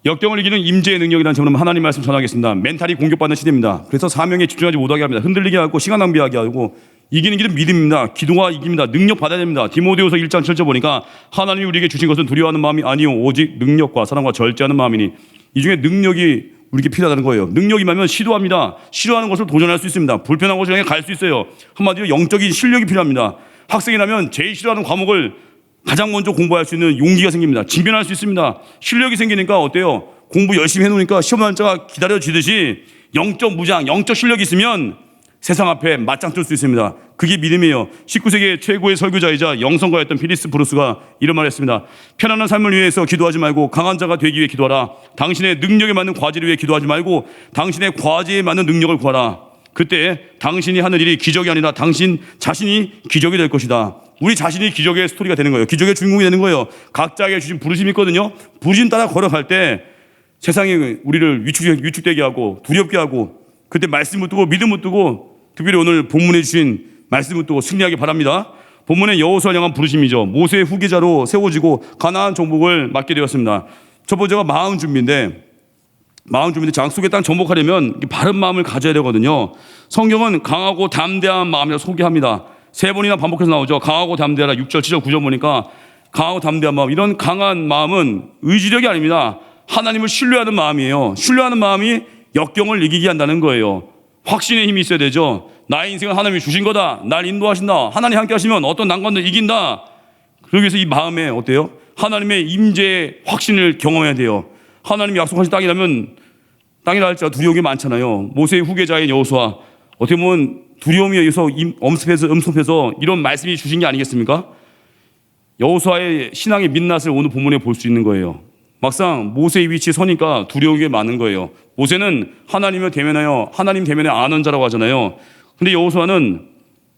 역경을 이기는 임재의 능력이라는 제목으로 하나님 말씀 전하겠습니다. 멘탈이 공격받는 시대입니다. 그래서 사명에 집중하지 못하게 합니다. 흔들리게 하고 시간 낭비하게 하고 이기는 길은 믿음입니다. 기도가 이깁니다. 능력 받아야 됩니다. 디모데후서 1장 7절 보니까 하나님이 우리에게 주신 것은 두려워하는 마음이 아니요 오직 능력과 사랑과 절제하는 마음이니 이 중에 능력이 우리에게 필요하다는 거예요. 능력이 많으면 시도합니다. 싫어하는 것을 도전할 수 있습니다. 불편한 곳을 향해 갈 수 있어요. 한마디로 영적인 실력이 필요합니다. 학생이라면 제일 싫어하는 과목을 가장 먼저 공부할 수 있는 용기가 생깁니다. 진변할 수 있습니다. 실력이 생기니까 어때요? 공부 열심히 해놓으니까 시험 날짜가 기다려지듯이 영적 무장, 영적 실력이 있으면 세상 앞에 맞짱 뜰 수 있습니다. 그게 믿음이에요. 19세기 최고의 설교자이자 영성가였던 피리스 브루스가 이런 말을 했습니다. 편안한 삶을 위해서 기도하지 말고 강한 자가 되기 위해 기도하라. 당신의 능력에 맞는 과제를 위해 기도하지 말고 당신의 과제에 맞는 능력을 구하라. 그때 당신이 하는 일이 기적이 아니라 당신 자신이 기적이 될 것이다. 우리 자신이 기적의 스토리가 되는 거예요. 기적의 주인공이 되는 거예요. 각자에게 주신 부르심이 있거든요. 부르심 따라 걸어갈 때 세상이 우리를 위축되게 하고 두렵게 하고 그때 말씀 붙들고 믿음 붙들고 특별히 오늘 본문에 주신 말씀 붙들고 승리하기 바랍니다. 본문의 여호수아를 향한 부르심이죠. 모세의 후계자로 세워지고 가나안 정복을 맡게 되었습니다. 첫 번째가 마음 준비인데 장수의 땅 정복하려면 바른 마음을 가져야 되거든요. 성경은 강하고 담대한 마음이라 소개합니다. 3번이나 반복해서 나오죠. 강하고 담대하라 6절, 7절, 9절 보니까 강하고 담대한 마음. 이런 강한 마음은 의지력이 아닙니다. 하나님을 신뢰하는 마음이에요. 신뢰하는 마음이 역경을 이기게 한다는 거예요. 확신의 힘이 있어야 되죠. 나의 인생은 하나님이 주신 거다. 날 인도하신다. 하나님 함께 하시면 어떤 난관도 이긴다. 그러기 위해서 이 마음에 어때요? 하나님의 임재의 확신을 경험해야 돼요. 하나님이 약속하신 땅이라면 땅이라 할지라도 두려운 게 많잖아요. 모세의 후계자인 여호수아 어떻게 보면 두려움에 의해서 음습해서 이런 말씀이 주신 게 아니겠습니까? 여호수아의 신앙의 민낯을 오늘 본문에 볼 수 있는 거예요. 막상 모세의 위치에 서니까 두려운 게 많은 거예요. 모세는 하나님 대면에 아는 자라고 하잖아요. 근데 여호수아는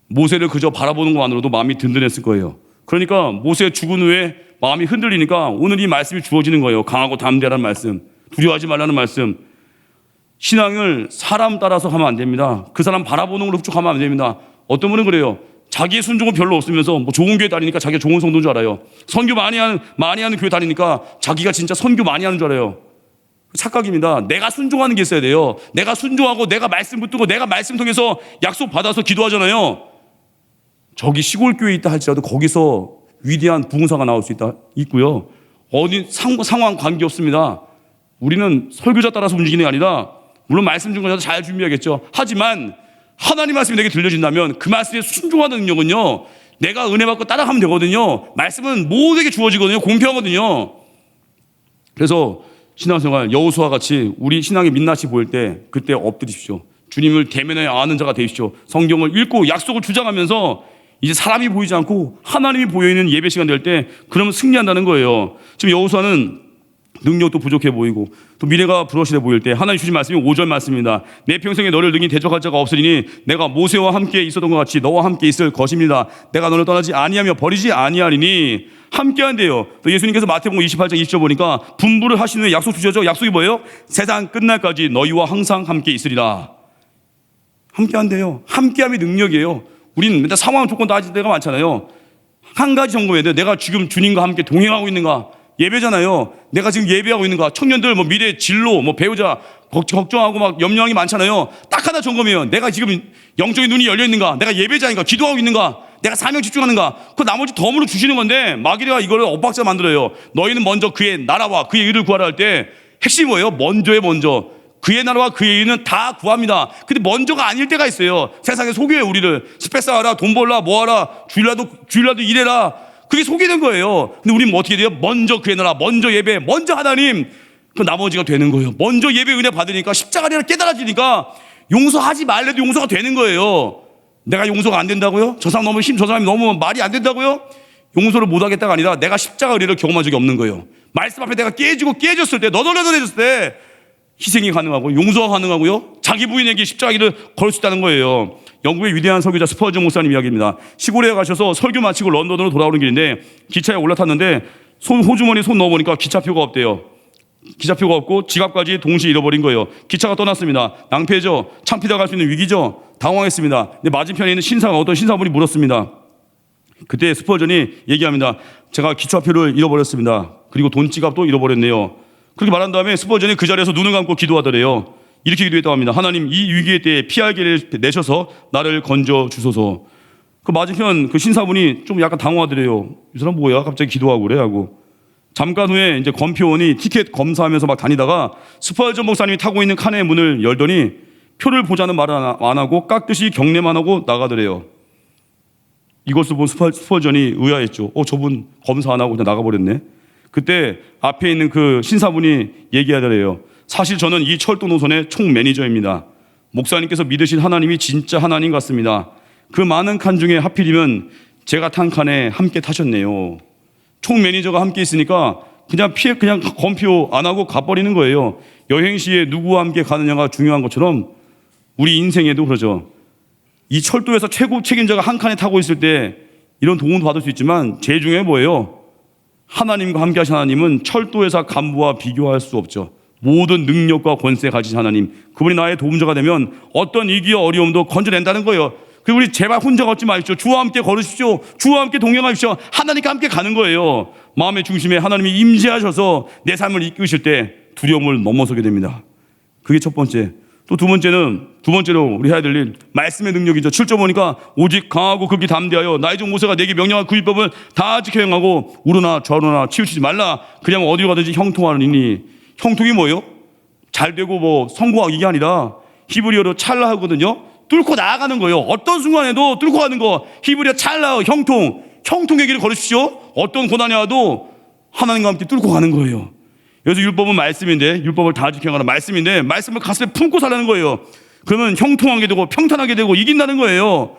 모세를 그저 바라보는 것만으로도 마음이 든든했을 거예요. 그러니까 모세가 죽은 후에 마음이 흔들리니까 오늘 이 말씀이 주어지는 거예요. 강하고 담대하라는 말씀, 두려워하지 말라는 말씀. 신앙을 사람 따라서 하면 안 됩니다. 그 사람 바라보는 걸로 쭉 하면 안 됩니다. 어떤 분은 그래요. 자기의 순종은 별로 없으면서 뭐 좋은 교회 다니니까 자기가 좋은 성도인 줄 알아요. 선교 많이 하는 교회 다니니까 자기가 진짜 선교 많이 하는 줄 알아요. 착각입니다. 내가 순종하는 게 있어야 돼요. 내가 순종하고 내가 말씀 붙들고 내가 말씀 통해서 약속 받아서 기도하잖아요. 저기 시골 교회에 있다 할지라도 거기서 위대한 부흥사가 나올 수 있고요. 어디 상황 관계 없습니다. 우리는 설교자 따라서 움직이는 게 아니라 물론 말씀 중간에도 잘 준비하겠죠. 하지만 하나님 말씀이 내게 들려진다면 그 말씀에 순종하는 능력은요. 내가 은혜 받고 따라가면 되거든요. 말씀은 모두에게 주어지거든요. 공평하거든요. 그래서 신앙생활 여호수아와 같이 우리 신앙의 민낯이 보일 때 그때 엎드리십시오. 주님을 대면에 아는 자가 되십시오. 성경을 읽고 약속을 주장하면서 이제 사람이 보이지 않고 하나님이 보여있는 예배 시간 될 때 그러면 승리한다는 거예요. 지금 여호수아는 능력도 부족해 보이고 또 미래가 불확실해 보일 때 하나님 주신 말씀이 5절 말씀입니다. 내 평생에 너를 능히 대적할 자가 없으리니 내가 모세와 함께 있었던 것 같이 너와 함께 있을 것입니다. 내가 너를 떠나지 아니하며 버리지 아니하리니 함께 한대요. 또 예수님께서 마태복음 28장 20절 보니까 분부를 하신 후에 약속 주셨죠. 약속이 뭐예요? 세상 끝날까지 너희와 항상 함께 있으리라. 함께 한대요. 함께함이 능력이에요. 우리는 맨날 상황 조건 따질 때가 많잖아요. 한 가지 점검해야 돼요. 내가 지금 주님과 함께 동행하고 있는가? 예배잖아요. 내가 지금 예배하고 있는가? 청년들 뭐 미래 진로 뭐 배우자 걱정하고 막 염려하는 게 많잖아요. 딱 하나 점검해요. 내가 지금 영적인 눈이 열려 있는가? 내가 예배자인가? 기도하고 있는가? 내가 사명 집중하는가? 그 나머지 덤으로 주시는 건데 마귀가 이거를 엇박자 만들어요. 너희는 먼저 그의 나라와 그의 의를 구하라 할 때 핵심이 뭐예요? 먼저. 그의 나라와 그의 의는 다 구합니다. 근데 먼저가 아닐 때가 있어요. 세상에 속여요 우리를. 스펙 쌓아라, 돈 벌라, 뭐하라, 주일날도 일해라. 그게 속이는 거예요. 근데 우리는 뭐 어떻게 돼요? 먼저 그의 나라, 먼저 예배, 먼저 하나님. 그 나머지가 되는 거예요. 먼저 예배 은혜 받으니까 십자가를 깨달아지니까 용서하지 말래도 용서가 되는 거예요. 내가 용서가 안 된다고요? 저 사람이 너무 말이 안 된다고요? 용서를 못 하겠다가 아니라 내가 십자가 의례를 경험한 적이 없는 거예요. 말씀 앞에 내가 깨졌을 때, 너덜너덜해졌을 때 희생이 가능하고 용서가 가능하고요. 자기 부인에게 십자가를 걸 수 있다는 거예요. 영국의 위대한 설교자 스퍼전 목사님 이야기입니다. 시골에 가셔서 설교 마치고 런던으로 돌아오는 길인데 기차에 올라탔는데 호주머니에 손 넣어보니까 기차표가 없대요. 기차표가 없고 지갑까지 동시에 잃어버린 거예요. 기차가 떠났습니다. 낭패죠. 창피다 갈 수 있는 위기죠. 당황했습니다. 근데 맞은편에 있는 어떤 신사분이 물었습니다. 그때 스퍼전이 얘기합니다. 제가 기차표를 잃어버렸습니다. 그리고 돈 지갑도 잃어버렸네요. 그렇게 말한 다음에 스펄전이 그 자리에서 눈을 감고 기도하더래요. 이렇게 기도했다고 합니다. 하나님, 이 위기의 때에 피할 길을 내셔서 나를 건져 주소서. 그 맞은편 그 신사분이 좀 약간 당황하더래요. 이 사람 뭐야? 갑자기 기도하고 그래 하고. 잠깐 후에 이제 검표원이 티켓 검사하면서 막 다니다가 스펄전 목사님이 타고 있는 칸의 문을 열더니 표를 보자는 말을 안 하고 깍듯이 경례만 하고 나가더래요. 이것을 본 스펄전이 의아했죠. 저분 검사 안 하고 그냥 나가버렸네. 그때 앞에 있는 그 신사분이 얘기하더래요. 사실 저는 이 철도 노선의 총 매니저입니다. 목사님께서 믿으신 하나님이 진짜 하나님 같습니다. 그 많은 칸 중에 하필이면 제가 탄 칸에 함께 타셨네요. 총 매니저가 함께 있으니까 그냥 검표 안 하고 가버리는 거예요. 여행 시에 누구와 함께 가느냐가 중요한 것처럼 우리 인생에도 그러죠. 이 철도에서 최고 책임자가 한 칸에 타고 있을 때 이런 도움도 받을 수 있지만 제일 중요한 뭐예요? 하나님과 함께 하신 하나님은 철도에서 간부와 비교할 수 없죠. 모든 능력과 권세 가진 하나님, 그분이 나의 도움자가 되면 어떤 위기와 어려움도 건져낸다는 거예요. 그리고 우리 제발 혼자 걷지 마십시오. 주와 함께 걸으십시오. 주와 함께 동행하십시오. 하나님과 함께 가는 거예요. 마음의 중심에 하나님이 임재하셔서 내 삶을 이끄실 때 두려움을 넘어서게 됩니다. 그게 첫 번째. 또 두 번째로 우리 해야 될 일, 말씀의 능력이죠. 7절 보니까 오직 강하고 극히 담대하여 나의 종 모세가 내게 명령한 그 율법을 다 지켜 행하고 우르나 좌우나 치우치지 말라. 그냥 어디로 가든지 형통하느니. 형통이 뭐예요? 잘 되고 뭐 성공하고 이게 아니라 히브리어로 찰라 하거든요. 뚫고 나아가는 거예요. 어떤 순간에도 뚫고 가는 거. 히브리어 찰라, 형통의 길을 걸으십시오. 어떤 고난이 와도 하나님과 함께 뚫고 가는 거예요. 여기서 율법은 말씀인데, 율법을 다 지켜가는 말씀인데, 말씀을 가슴에 품고 살라는 거예요. 그러면 형통하게 되고 평탄하게 되고 이긴다는 거예요.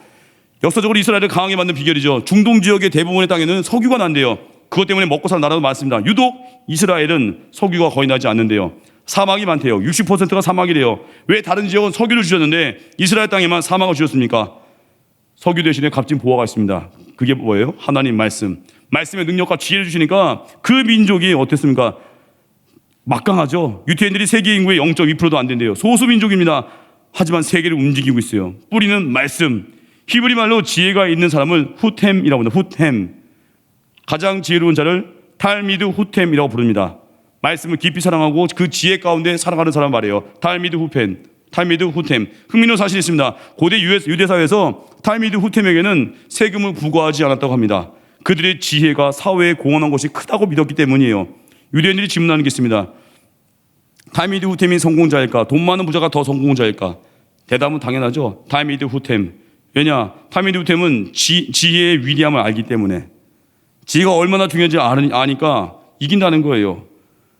역사적으로 이스라엘을 강하게 만든 비결이죠. 중동 지역의 대부분의 땅에는 석유가 난대요. 그것 때문에 먹고 사는 나라도 많습니다. 유독 이스라엘은 석유가 거의 나지 않는데요. 사막이 많대요. 60%가 사막이래요. 왜 다른 지역은 석유를 주셨는데 이스라엘 땅에만 사막을 주셨습니까? 석유 대신에 값진 보화가 있습니다. 그게 뭐예요? 하나님 말씀. 말씀의 능력과 지혜를 주시니까 그 민족이 어땠습니까? 막강하죠. 유태인들이 세계 인구의 0.2%도 안 된대요. 소수 민족입니다. 하지만 세계를 움직이고 있어요. 뿌리는 말씀. 히브리 말로 지혜가 있는 사람을 후템이라고 합니다. 후템. 가장 지혜로운 자를 탈미드 후템이라고 부릅니다. 말씀을 깊이 사랑하고 그 지혜 가운데 살아가는 사람 말이에요. 탈미드 후템. 흥미로운 사실이 있습니다. 고대 유대 사회에서 탈미드 후템에게는 세금을 부과하지 않았다고 합니다. 그들의 지혜가 사회에 공헌한 것이 크다고 믿었기 때문이에요. 유대인들이 질문하는 게 있습니다. 탈미드 후템이 성공자일까? 돈 많은 부자가 더 성공자일까? 대답은 당연하죠. 탈미드 후템. 왜냐? 탈미드 후템은 지혜의 위대함을 알기 때문에. 지혜가 얼마나 중요한지 아니까 이긴다는 거예요.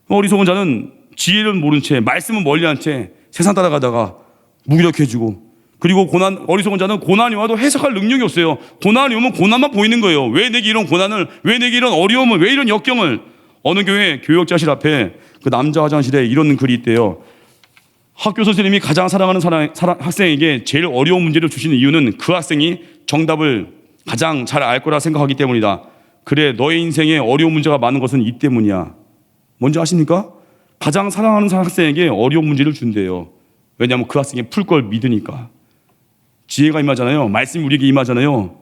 어리석은 자는 지혜를 모른 채, 말씀은 멀리한 채 세상 따라가다가 무기력해지고, 그리고 어리석은 자는 고난이 와도 해석할 능력이 없어요. 고난이 오면 고난만 보이는 거예요. 왜 내게 이런 고난을, 왜 내게 이런 어려움을, 왜 이런 역경을. 어느 교회 교역자실 앞에 그 남자 화장실에 이런 글이 있대요. 학교 선생님이 가장 사랑하는 학생에게 제일 어려운 문제를 주시는 이유는 그 학생이 정답을 가장 잘 알 거라 생각하기 때문이다. 그래, 너의 인생에 어려운 문제가 많은 것은 이 때문이야. 뭔지 아십니까? 가장 사랑하는 학생에게 어려운 문제를 준대요. 왜냐하면 그 학생이 풀 걸 믿으니까. 지혜가 임하잖아요. 말씀이 우리에게 임하잖아요.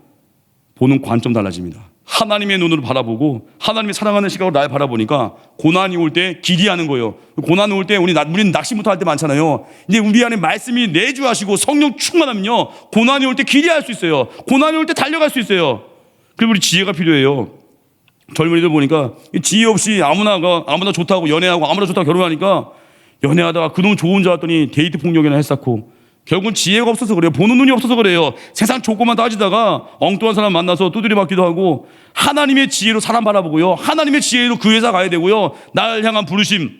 보는 관점 달라집니다. 하나님의 눈으로 바라보고 하나님이 사랑하는 시각으로 날 바라보니까 고난이 올 때 기대하는 거예요. 고난이 올 때 우리는 낙심부터 할 때 많잖아요. 근데 우리 안에 말씀이 내주하시고 성령 충만하면요, 고난이 올 때 기대할 수 있어요. 고난이 올 때 달려갈 수 있어요. 그리고 우리 지혜가 필요해요. 젊은이들 보니까 지혜 없이 아무나 좋다고 연애하고 아무나 좋다고 결혼하니까 연애하다가 그놈 좋은 줄 알았더니 데이트 폭력이나 했었고, 결국은 지혜가 없어서 그래요. 보는 눈이 없어서 그래요. 세상 조건만 따지다가 엉뚱한 사람 만나서 두드려 맞기도 하고, 하나님의 지혜로 사람 바라보고요, 하나님의 지혜로 그 회사 가야 되고요, 나를 향한 부르심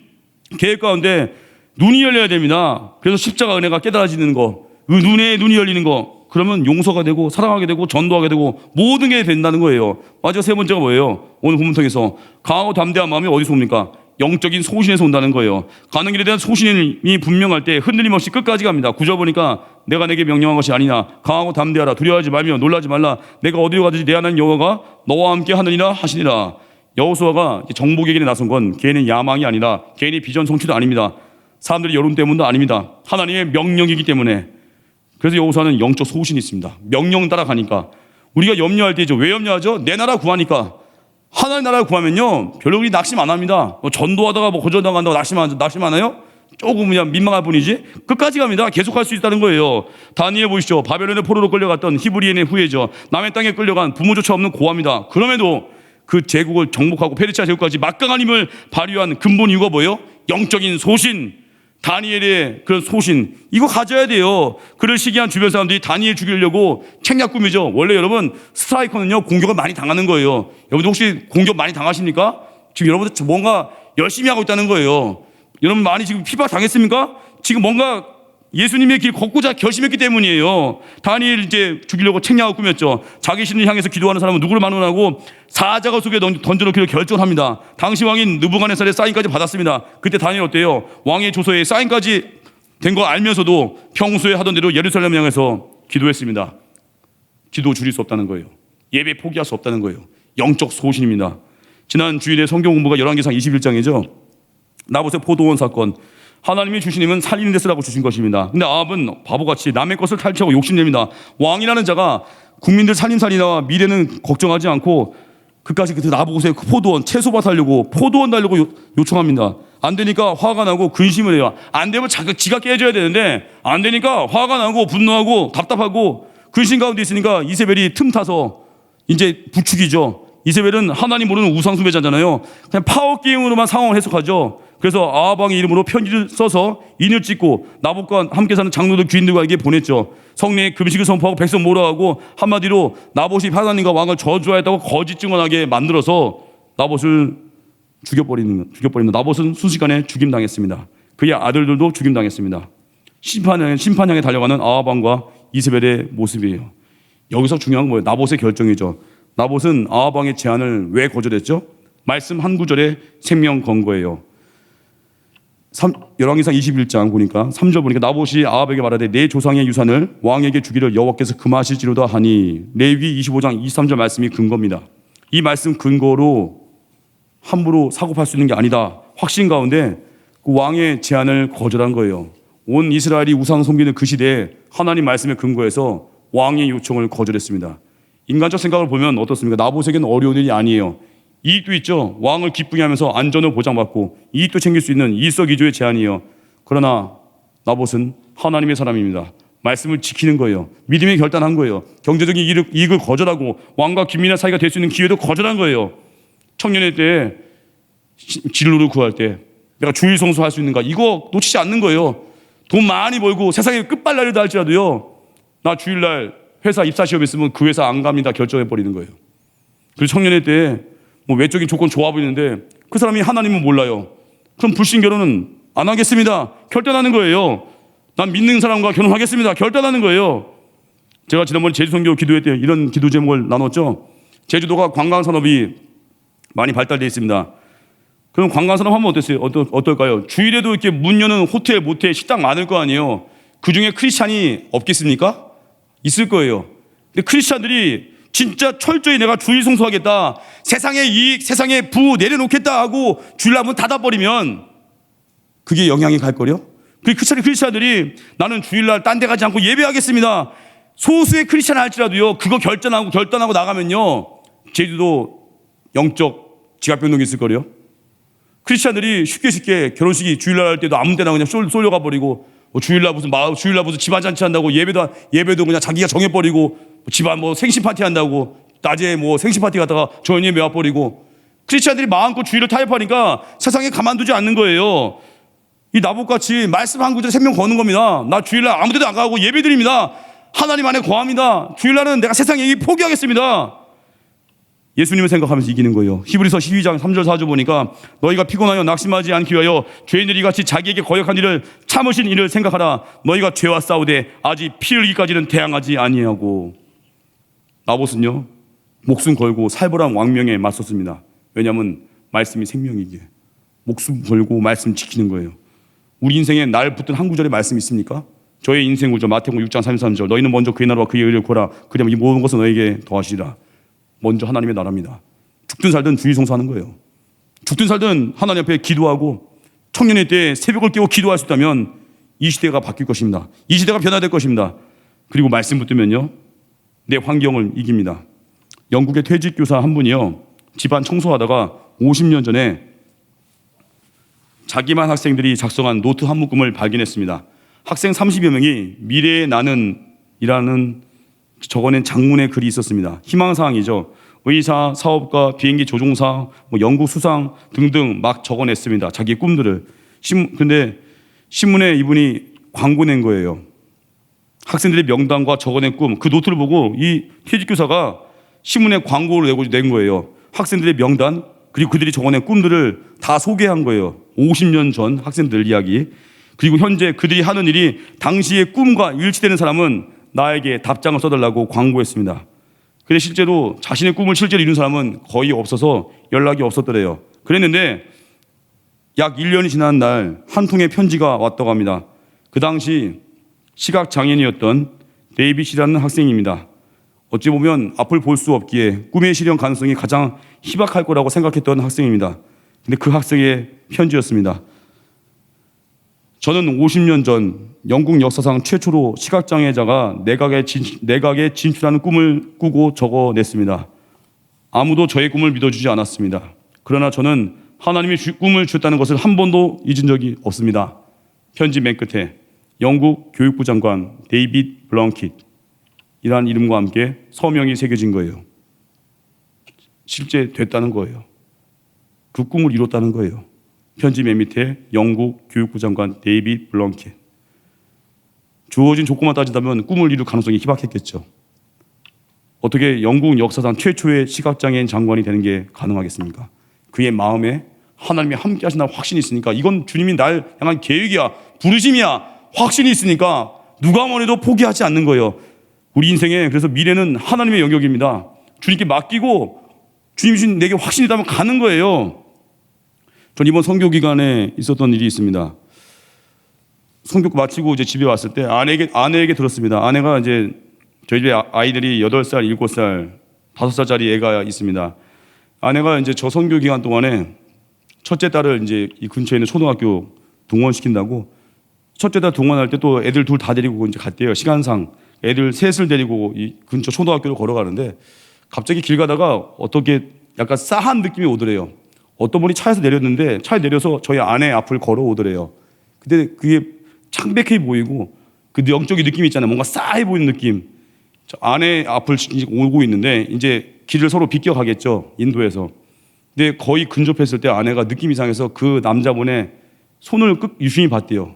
계획 가운데 눈이 열려야 됩니다. 그래서 십자가 은혜가 깨달아지는 거, 그 눈이 열리는 거, 그러면 용서가 되고 사랑하게 되고 전도하게 되고 모든 게 된다는 거예요. 마지막 세 번째가 뭐예요? 오늘 본문 통해서 강하고 담대한 마음이 어디서 옵니까? 영적인 소신에서 온다는 거예요. 가는 길에 대한 소신이 분명할 때 흔들림 없이 끝까지 갑니다. 9절 보니까 내가 내게 명령한 것이 아니냐, 강하고 담대하라, 두려워하지 말며 놀라지 말라, 내가 어디로 가든지 내 하나님 여호와가 너와 함께 하느니라 하시니라. 여호수아가 정복에게 나선 건 개인의 야망이 아니라 개인의 비전 성취도 아닙니다. 사람들의 여론 때문도 아닙니다. 하나님의 명령이기 때문에. 그래서 여호수아는 영적 소신이 있습니다. 명령 따라가니까. 우리가 염려할 때죠. 왜 염려하죠? 내 나라 구하니까. 하나님 나라를 구하면요 별로 그리 낙심 안 합니다. 전도하다가 뭐 거절당한다고 낙심 안 해요? 조금 그냥 민망할 뿐이지 끝까지 갑니다. 계속할 수 있다는 거예요. 다니엘 보시죠. 바벨론의 포로로 끌려갔던 히브리인의 후예죠. 남의 땅에 끌려간 부모조차 없는 고아입니다. 그럼에도 그 제국을 정복하고 페르시아 제국까지 막강한 힘을 발휘한 근본 이유가 뭐예요? 영적인 소신. 다니엘의 그런 소신, 이거 가져야 돼요. 그를 시기한 주변 사람들이 다니엘 죽이려고 책략 꾸미죠. 원래 여러분 스트라이커는요 공격을 많이 당하는 거예요. 여러분들 혹시 공격 많이 당하십니까? 지금 여러분들 뭔가 열심히 하고 있다는 거예요. 여러분 많이 지금 피박 당했습니까? 지금 뭔가 예수님의 길 걷고자 결심했기 때문이에요. 다니엘 이제 죽이려고 책략을 꾸몄죠. 자기 신을 향해서 기도하는 사람은 누구를 만원하고 사자가 속에 던져놓기로 결정합니다. 당시 왕인 느부갓네살의 사인까지 받았습니다. 그때 다니엘 어때요? 왕의 조서에 사인까지 된 거 알면서도 평소에 하던 대로 예루살렘을 향해서 기도했습니다. 기도 줄일 수 없다는 거예요. 예배 포기할 수 없다는 거예요. 영적 소신입니다. 지난 주일에 성경 공부가 열왕기상 21장이죠. 나봇의 포도원 사건. 하나님이 주신 힘은 살리는 데 쓰라고 주신 것입니다. 근데 아합은 바보같이 남의 것을 탈취하고 욕심냅니다. 왕이라는 자가 국민들 살림살이나 미래는 걱정하지 않고 그까지 그 나봇의 포도원 채소밭 하려고 포도원 달려고 요청합니다. 안 되니까 화가 나고 근심을 해요. 안 되면 지가 깨져야 되는데 안 되니까 화가 나고 분노하고 답답하고 근심 가운데 있으니까 이세벨이 틈 타서 이제 부추기죠. 이세벨은 하나님 모르는 우상 숭배자잖아요. 그냥 파워게임으로만 상황을 해석하죠. 그래서 아합 왕의 이름으로 편지를 써서 인을 찍고 나봇과 함께 사는 장로들 귀인들에게 보냈죠. 성내에 금식을 선포하고 백성 몰아가고 한마디로 나봇이 하나님과 왕을 저주하였다고 거짓 증언하게 만들어서 나봇을 죽여버립니다. 나봇은 순식간에 죽임당했습니다. 그의 아들들도 죽임당했습니다. 심판향에 달려가는 아합 왕과 이세벨의 모습이에요. 여기서 중요한 건 뭐예요? 나봇의 결정이죠. 나봇은 아합 왕의 제안을 왜 거절했죠? 말씀 한 구절에 생명 건 거예요. 열왕기상 21장 보니까 3절 보니까 나봇이 아합에게 말하되 내 조상의 유산을 왕에게 주기를 여호와께서 금하실지로다 하니 레위기 25장 23절 말씀이 근거입니다. 이 말씀 근거로 함부로 사고팔 수 있는 게 아니다. 확신 가운데 그 왕의 제안을 거절한 거예요. 온 이스라엘이 우상 섬기는 그 시대에 하나님 말씀에 근거해서 왕의 요청을 거절했습니다. 인간적 생각을 보면 어떻습니까? 나봇에게는 어려운 일이 아니에요. 이익도 있죠. 왕을 기쁘게 하면서 안전을 보장받고 이익도 챙길 수 있는 일석이조의 제안이에요. 그러나 나봇은 하나님의 사람입니다. 말씀을 지키는 거예요. 믿음이 결단한 거예요. 경제적인 이익을 거절하고 왕과 긴밀한 사이가 될 수 있는 기회도 거절한 거예요. 청년의 때에 진로를 구할 때 내가 주일 성수할 수 있는가 이거 놓치지 않는 거예요. 돈 많이 벌고 세상에 끝발날이다 할지라도요. 나 주일날 회사 입사 시험 있으면 그 회사 안 갑니다 결정해버리는 거예요. 그리고 청년의 때에 뭐 외적인 조건 좋아 보이는데 그 사람이 하나님은 몰라요. 그럼 불신 결혼은 안 하겠습니다. 결단하는 거예요. 난 믿는 사람과 결혼하겠습니다. 결단하는 거예요. 제가 지난번에 제주 선교 기도회 때 이런 기도 제목을 나눴죠. 제주도가 관광 산업이 많이 발달되어 있습니다. 그럼 관광 산업 하면 어떨까요? 주일에도 이렇게 문 여는 호텔, 모텔, 식당 많을 거 아니에요. 그 중에 크리스찬이 없겠습니까? 있을 거예요. 근데 크리스찬들이 진짜 철저히 내가 주일 성수하겠다. 세상의 이익, 세상의 부 내려놓겠다 하고 주일날 문 닫아버리면 그게 영향이 갈 거요. 그 크리스찬들이 나는 주일날 딴 데 가지 않고 예배하겠습니다. 소수의 크리스찬 할지라도요. 그거 결단하고 나가면요. 제주도 영적 지각변동이 있을 거요. 크리스찬들이 쉽게 결혼식이 주일날 할 때도 아무 때나 그냥 쏠려가 버리고 주일날 무슨 집안 잔치 한다고 예배도 그냥 자기가 정해버리고 집안 뭐 생신 파티 한다고 낮에 뭐 생신 파티 갔다가 저녁에 메와버리고 크리스찬들이 마음껏 주일을 타협하니까 세상에 가만두지 않는 거예요. 이 나봇같이 말씀 한 구절에 생명 거는 겁니다. 나 주일날 아무 데도 안 가고 예배 드립니다. 하나님 안에 거합니다. 주일날은 내가 세상 얘기 포기하겠습니다. 예수님을 생각하면서 이기는 거예요. 히브리서 12장 3절 4절 보니까 너희가 피곤하여 낙심하지 않기 위하여 죄인들이 같이 자기에게 거역한 일을 참으신 일을 생각하라. 너희가 죄와 싸우되 아직 피 흘리기까지는 대항하지 아니하고. 나봇은요 목숨 걸고 살벌한 왕명에 맞섰습니다. 왜냐하면 말씀이 생명이기에. 목숨 걸고 말씀 지키는 거예요. 우리 인생에 날 붙든 한 구절의 말씀이 있습니까? 저의 인생 구절 마태복음 6장 33절 너희는 먼저 그의 나라와 그의 의를 구하라. 그러면 이 모든 것을 너에게 더하시리라. 먼저 하나님의 나라입니다. 죽든 살든 주일 성수하는 거예요. 죽든 살든 하나님 앞에 기도하고 청년의 때에 새벽을 깨고 기도할 수 있다면 이 시대가 바뀔 것입니다. 이 시대가 변화될 것입니다. 그리고 말씀 붙들면요 내 환경을 이깁니다. 영국의 퇴직교사 한 분이요 집안 청소하다가 50년 전에 자기만 학생들이 작성한 노트 한 묶음을 발견했습니다. 학생 30여 명이 미래의 나는이라는 적어낸 장문의 글이 있었습니다. 희망사항이죠. 의사, 사업가, 비행기 조종사, 연구 수상 등등 막 적어냈습니다. 자기 꿈들을. 근데 신문에 이분이 광고 낸 거예요. 학생들의 명단과 적어낸 꿈, 그 노트를 보고 이 퇴직교사가 신문에 광고를 낸 거예요. 학생들의 명단, 그리고 그들이 적어낸 꿈들을 다 소개한 거예요. 50년 전 학생들 이야기. 그리고 현재 그들이 하는 일이 당시의 꿈과 일치되는 사람은 나에게 답장을 써달라고 광고했습니다. 근데 실제로 자신의 꿈을 실제로 이룬 사람은 거의 없어서 연락이 없었더래요. 그랬는데 약 1년이 지난 날 한 통의 편지가 왔다고 합니다. 그 당시 시각장애인이었던 데이빗이라는 학생입니다. 어찌 보면 앞을 볼 수 없기에 꿈의 실현 가능성이 가장 희박할 거라고 생각했던 학생입니다. 근데 그 학생의 편지였습니다. 저는 50년 전 영국 역사상 최초로 시각장애자가 내각에 진출하는 꿈을 꾸고 적어냈습니다. 아무도 저의 꿈을 믿어주지 않았습니다. 그러나 저는 하나님이 꿈을 주셨다는 것을 한 번도 잊은 적이 없습니다. 편지 맨 끝에 영국 교육부 장관 데이빗 블렁킷이라는 이름과 함께 서명이 새겨진 거예요. 실제 됐다는 거예요. 그 꿈을 이뤘다는 거예요. 편지 맨 밑에 영국 교육부 장관 데이빗 블렁킷. 주어진 조건만 따진다면 꿈을 이룰 가능성이 희박했겠죠. 어떻게 영국 역사상 최초의 시각장애인 장관이 되는 게 가능하겠습니까? 그의 마음에 하나님이 함께 하신다는 확신이 있으니까, 이건 주님이 날 향한 계획이야, 부르심이야, 확신이 있으니까 누가 뭐래도 포기하지 않는 거예요. 우리 인생에 그래서 미래는 하나님의 영역입니다. 주님께 맡기고 주님이 주신 내게 확신이 있다면 가는 거예요. 전 이번 선교 기간에 있었던 일이 있습니다. 선교 마치고 이제 집에 왔을 때 아내에게 들었습니다. 아내가 이제 저희 집에 아이들이 8살, 7살, 5살짜리 애가 있습니다. 아내가 이제 저 선교 기간 동안에 첫째 딸을 이제 이 근처에 있는 초등학교 동원시킨다고, 첫째 딸 동원할 때 또 애들 둘 다 데리고 이제 갔대요. 시간상 애들 셋을 데리고 이 근처 초등학교를 걸어가는데 갑자기 길 가다가 어떻게 약간 싸한 느낌이 오더래요. 어떤 분이 차에서 내렸는데 차에 내려서 저희 아내 앞을 걸어오더래요. 근데 그게 창백해 보이고 그 영적인 느낌이 있잖아요. 뭔가 싸해 보이는 느낌. 아내 앞을 오고 있는데 이제 길을 서로 비껴가겠죠. 인도에서. 근데 거의 근접했을 때 아내가 느낌 이상해서 그 남자분의 손을 유심히 봤대요.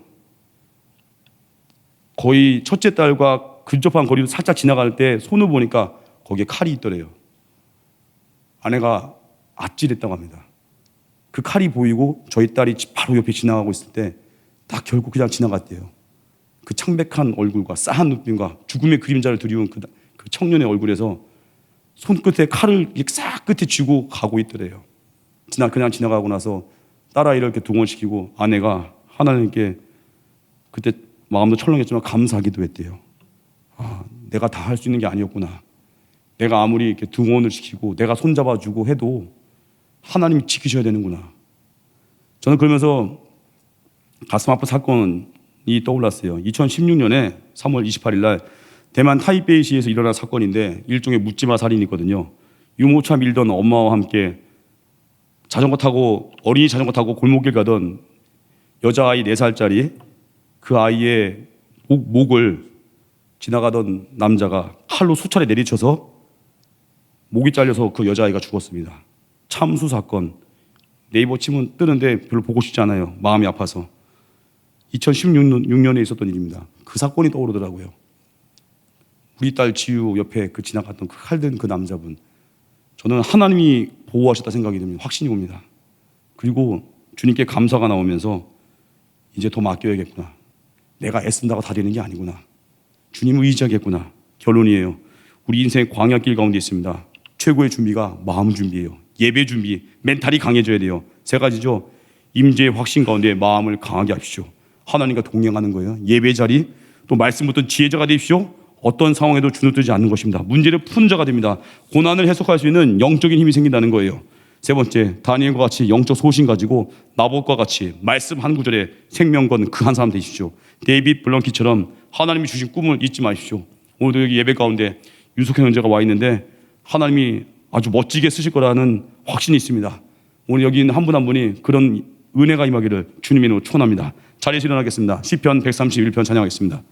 거의 첫째 딸과 근접한 거리로 살짝 지나갈 때 손을 보니까 거기에 칼이 있더래요. 아내가 아찔했다고 합니다. 그 칼이 보이고 저희 딸이 바로 옆에 지나가고 있을 때 딱 결국 그냥 지나갔대요. 그 창백한 얼굴과 싸한 눈빛과 죽음의 그림자를 드리운 그 청년의 얼굴에서 손끝에 칼을 싹 끝에 쥐고 가고 있더래요. 그냥 지나가고 나서 딸아이를 이렇게 동원시키고 아내가 하나님께 그때 마음도 철렁했지만 감사하기도 했대요. 아, 내가 다 할 수 있는 게 아니었구나. 내가 아무리 이렇게 등원을 시키고 내가 손잡아주고 해도 하나님이 지키셔야 되는구나. 저는 그러면서 가슴 아픈 사건이 떠올랐어요. 2016년에 3월 28일 날 대만 타이베이시에서 일어난 사건인데 일종의 묻지마 살인이거든요. 유모차 밀던 엄마와 함께 어린이 자전거 타고 골목길 가던 여자아이 4살짜리 그 아이의 목을 지나가던 남자가 칼로 수차례 내리쳐서 목이 잘려서 그 여자아이가 죽었습니다. 참수 사건. 네이버 치면 뜨는데 별로 보고 싶지 않아요. 마음이 아파서. 2016년에 있었던 일입니다. 그 사건이 떠오르더라고요. 우리 딸 지유 옆에 그 지나갔던 그 칼 든 그 남자분. 저는 하나님이 보호하셨다 생각이 듭니다. 확신이 옵니다. 그리고 주님께 감사가 나오면서 이제 더 맡겨야겠구나. 내가 애쓴다고 다 되는 게 아니구나. 주님을 의지하겠구나. 결론이에요. 우리 인생의 광야길 가운데 있습니다. 최고의 준비가 마음 준비예요. 예배 준비, 멘탈이 강해져야 돼요. 3가지죠. 임재의 확신 가운데 마음을 강하게 하십시오. 하나님과 동행하는 거예요. 예배 자리, 또 말씀 붙든 지혜자가 되십시오. 어떤 상황에도 주눅들지 않는 것입니다. 문제를 푸는 자가 됩니다. 고난을 해석할 수 있는 영적인 힘이 생긴다는 거예요. 3번째, 다니엘과 같이 영적 소신 가지고 나봇과 같이 말씀 한 구절에 생명 건 그 한 사람 되십시오. 데이빗 블렁킷처럼 하나님이 주신 꿈을 잊지 마십시오. 오늘도 여기 예배 가운데 윤석현 형제가 와 있는데 하나님이 아주 멋지게 쓰실 거라는 확신이 있습니다. 오늘 여기 있는 한 분 한 분이 그런 은혜가 임하기를 주님의 이름으로 축원합니다. 자리에서 일어나겠습니다. 시편 131편 찬양하겠습니다.